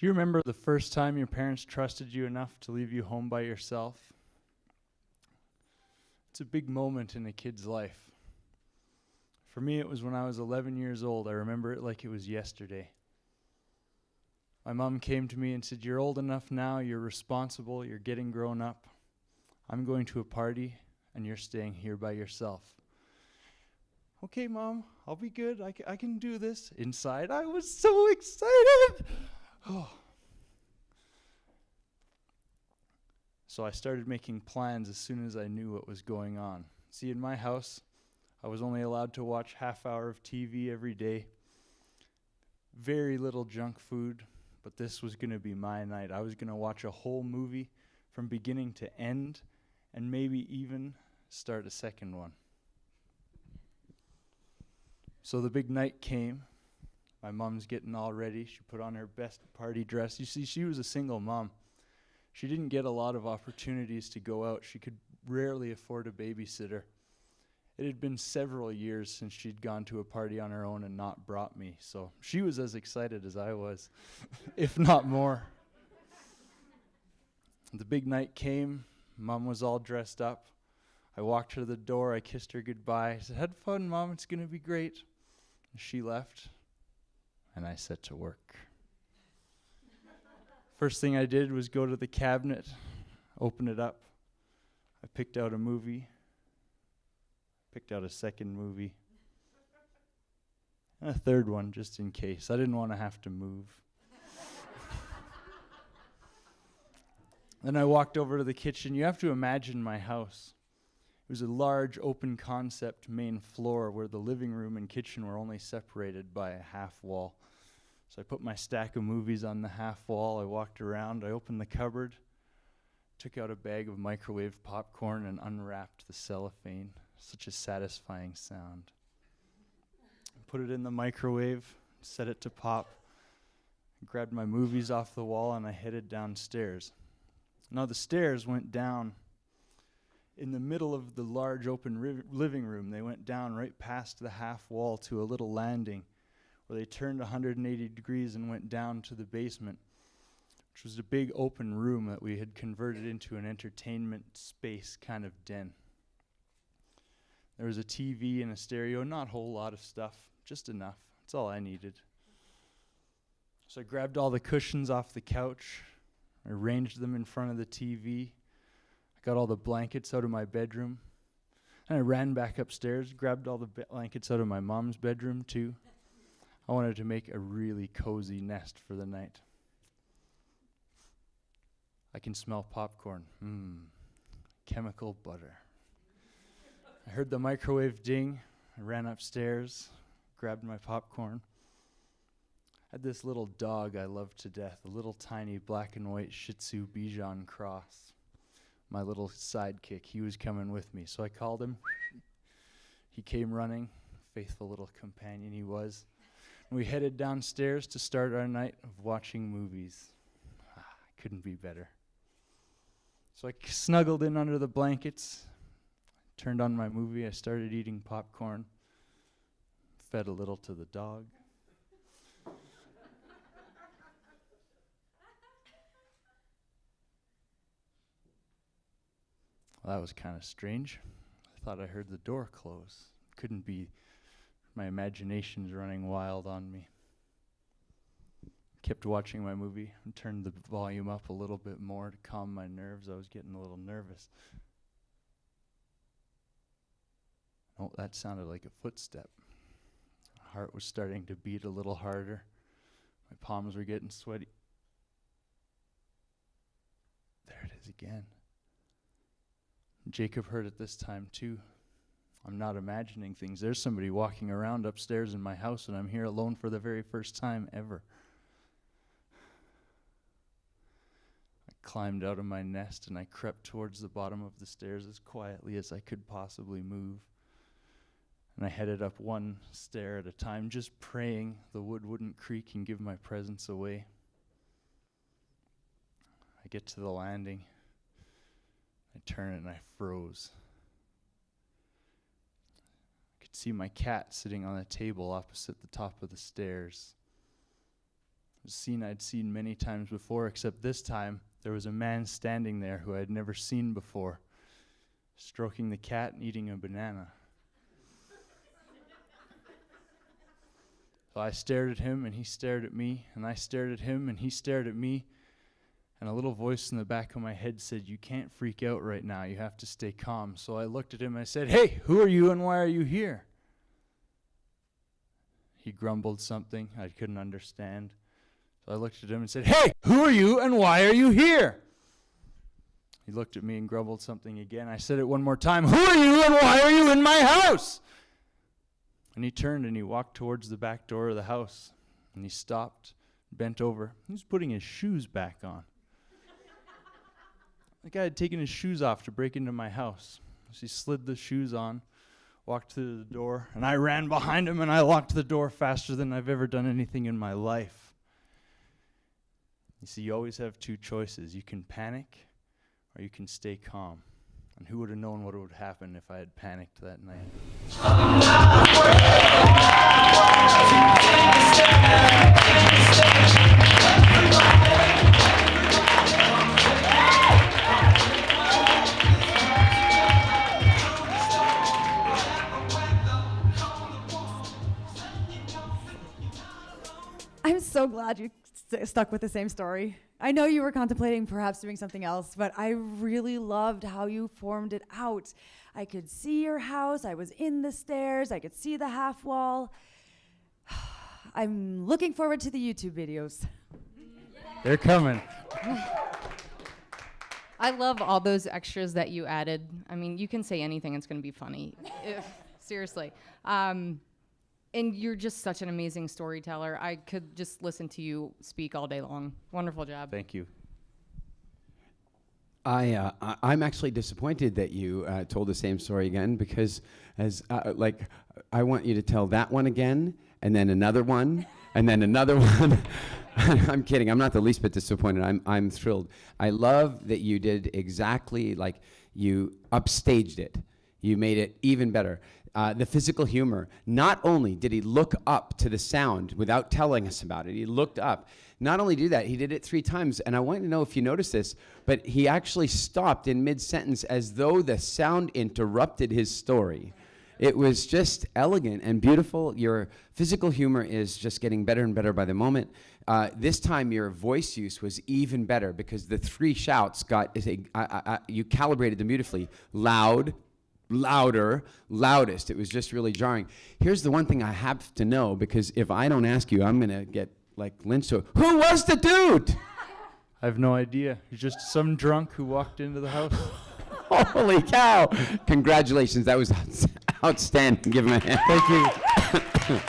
Do you remember the first time your parents trusted you enough to leave you home by yourself? It's a big moment in a kid's life. For me, it was when I was 11 years old. I remember it like it was yesterday. My mom came to me and said, "You're old enough now, you're responsible, you're getting grown up. I'm going to a party and you're staying here by yourself." "Okay, Mom, I'll be good. I can do this." Inside, I was so excited. Oh. So I started making plans as soon as I knew what was going on. See, in my house, I was only allowed to watch half hour of TV every day. Very little junk food, but this was going to be my night. I was going to watch a whole movie from beginning to end and maybe even start a second one. So the big night came. My mom's getting all ready. She put on her best party dress. You see, she was a single mom. She didn't get a lot of opportunities to go out. She could rarely afford a babysitter. It had been several years since she'd gone to a party on her own and not brought me, so she was as excited as I was, if not more. The big night came. Mom was all dressed up. I walked her to the door. I kissed her goodbye. I said, "Have fun, Mom. It's going to be great." And she left, and I set to work. First thing I did was go to the cabinet, open it up. I picked out a movie, picked out a second movie, and a third one just in case. I didn't want to have to move. Then I walked over to the kitchen. You have to imagine my house. It was a large open concept main floor where the living room and kitchen were only separated by a half wall. So I put my stack of movies on the half wall. I walked around. I opened the cupboard, took out a bag of microwave popcorn, and unwrapped the cellophane. Such a satisfying sound. Put it in the microwave, set it to pop, grabbed my movies off the wall, and I headed downstairs. Now the stairs went down in the middle of the large open living room. They went down right past the half wall to a little landing where they turned 180 degrees and went down to the basement, which was a big open room that we had converted into an entertainment space kind of den. There was a TV and a stereo, not a whole lot of stuff, just enough. That's all I needed. So I grabbed all the cushions off the couch, I arranged them in front of the TV, I got all the blankets out of my bedroom, and I ran back upstairs, grabbed all the blankets out of my mom's bedroom too. I wanted to make a really cozy nest for the night. I can smell popcorn. Chemical butter. I heard the microwave ding. I ran upstairs, grabbed my popcorn. I had this little dog I loved to death, a little tiny black and white Shih Tzu Bichon cross. My little sidekick, he was coming with me. So I called him. He came running, faithful little companion he was. We headed downstairs to start our night of watching movies. Couldn't be better. So I snuggled in under the blankets, turned on my movie, I started eating popcorn, fed a little to the dog. Well, that was kind of strange. I thought I heard the door close. Couldn't be. My imagination's running wild on me. Kept watching my movie and turned the volume up a little bit more to calm my nerves. I was getting a little nervous. Oh, that sounded like a footstep. My heart was starting to beat a little harder. My palms were getting sweaty. There it is again. Jacob heard it this time too. I'm not imagining things. There's somebody walking around upstairs in my house, and I'm here alone for the very first time ever. I climbed out of my nest, and I crept towards the bottom of the stairs as quietly as I could possibly move. And I headed up one stair at a time, just praying the wood wouldn't creak and give my presence away. I get to the landing. I turn it, and I froze. See my cat sitting on a table opposite the top of the stairs. a scene I'd seen many times before, except this time there was a man standing there who I'd never seen before, stroking the cat and eating a banana. So I stared at him, and he stared at me, and I stared at him, and he stared at me, and a little voice in the back of my head said, "You can't freak out right now, you have to stay calm." So I looked at him and I said, "Hey, who are you and why are you here?" He grumbled something I couldn't understand. So I looked at him and said, "Hey, who are you and why are you here?" He looked at me and grumbled something again. I said it one more time, "Who are you and why are you in my house?" And he turned and he walked towards the back door of the house. And he stopped, bent over. He was putting his shoes back on. The guy had taken his shoes off to break into my house. So he slid the shoes on, walked through the door, and I ran behind him and I locked the door faster than I've ever done anything in my life. You see, you always have two choices. You can panic or you can stay calm. And who would have known what would happen if I had panicked that night? I'm so glad you stuck with the same story. I know you were contemplating perhaps doing something else, but I really loved how you formed it out. I could see your house, I was in the stairs, I could see the half wall. I'm looking forward to the YouTube videos. They're coming. I love all those extras that you added. I mean, you can say anything, it's going to be funny. Seriously. And you're just such an amazing storyteller. I could just listen to you speak all day long. Wonderful job. Thank you. I'm actually disappointed that you told the same story again, because I want you to tell that one again, and then another one, and then another one. I'm kidding. I'm not the least bit disappointed. I'm thrilled. I love that you did exactly like you upstaged it. You made it even better. The physical humor. Not only did he look up to the sound without telling us about it, he looked up. Not only did that, he did it 3 times. And I want to know if you noticed this, but he actually stopped in mid-sentence as though the sound interrupted his story. It was just elegant and beautiful. Your physical humor is just getting better and better by the moment. This time your voice use was even better because the 3 shouts you calibrated them beautifully. Loud, louder, loudest. It was just really jarring. Here's the one thing I have to know, because if I don't ask you, I'm going to get like lynched. Who was the dude? I have no idea. He's just some drunk who walked into the house. Holy cow. Congratulations. That was outstanding. Give him a hand. Thank you.